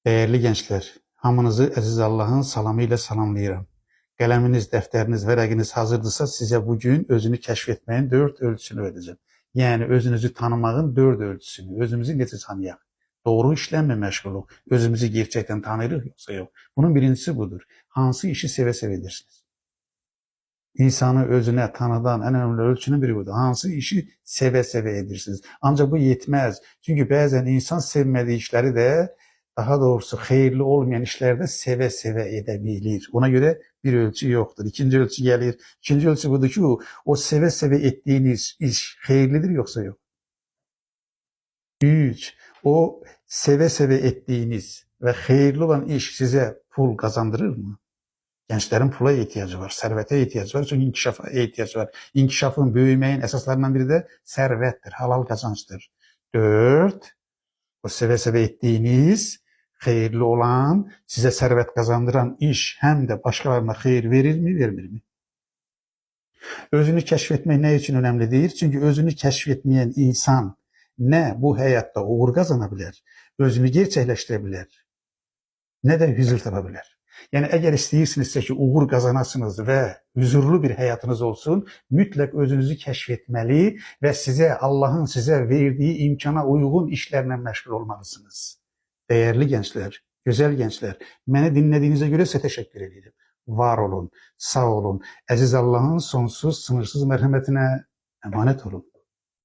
Değerli gençler, hamınızı əziz Allahın salamı ilə salamlayıram. Qələminiz, dəftəriniz, vərəqiniz hazırdırsa sizə bugün özünü kəşf etməyin 4 ölçüsünü öyrədəcəm. Yəni özünüzü tanımağın 4 ölçüsünü, özümüzü necə tanıyaq? Doğru işlərlə məşğuluq, özümüzü gerçəkdən tanıyırıq yoxsa yox? Bunun birincisi budur. Hansı işi sevə-sevə edirsiniz? İnsanı özünə tanıdan ən önəmli ölçünün biri budur. Hansı işi sevə-sevə edirsiniz? Ancaq bu yetməz. Çünki bəzən insan sevmədiyi işləri də, daha doğrusu xeyirli olmayan işlərdə sevə-sevə edə bilir. Ona görə bir ölçü yoxdur. İkinci ölçü gəlir. İkinci ölçü budur ki, o sevə-sevə etdiyiniz iş xeyirlidir yoxsa yox? 3. O sevə-sevə etdiyiniz və xeyirli olan iş sizə pul qazandırırmı? Gençlerin pula ihtiyacı var, servete ihtiyacı var, çünkü inkişafa ihtiyacı var. İnkişafın, büyümeyin esaslarından biri de servettir, halal kazançtır. 4. O seve-seve ettiğiniz, hayırlı olan, size servet kazandıran iş hem de başkalarına hayır verir mi, vermir mi? Özünü keşfetmek ne için önemlidir? Çünkü özünü keşfetmeyen insan ne bu hayatta uğur kazanabilir, özünü gerçekleştirebilir, ne de huzur tapabilir. Yani eğer istəyirsinizsə ki, uğur qazanasınız və huzurlu bir həyatınız olsun, mütləq özünüzü kəşf etməli və Allahın sizə verdiyi imkana uyğun işlərlə məşğul olmalısınız. Değerli gençler, güzel gençler, məni dinlədiyinizə görə sizə təşəkkür edirəm. Var olun, sağ olun, əziz Allahın sonsuz, sınırsız mərhəmətinə əmanət olun.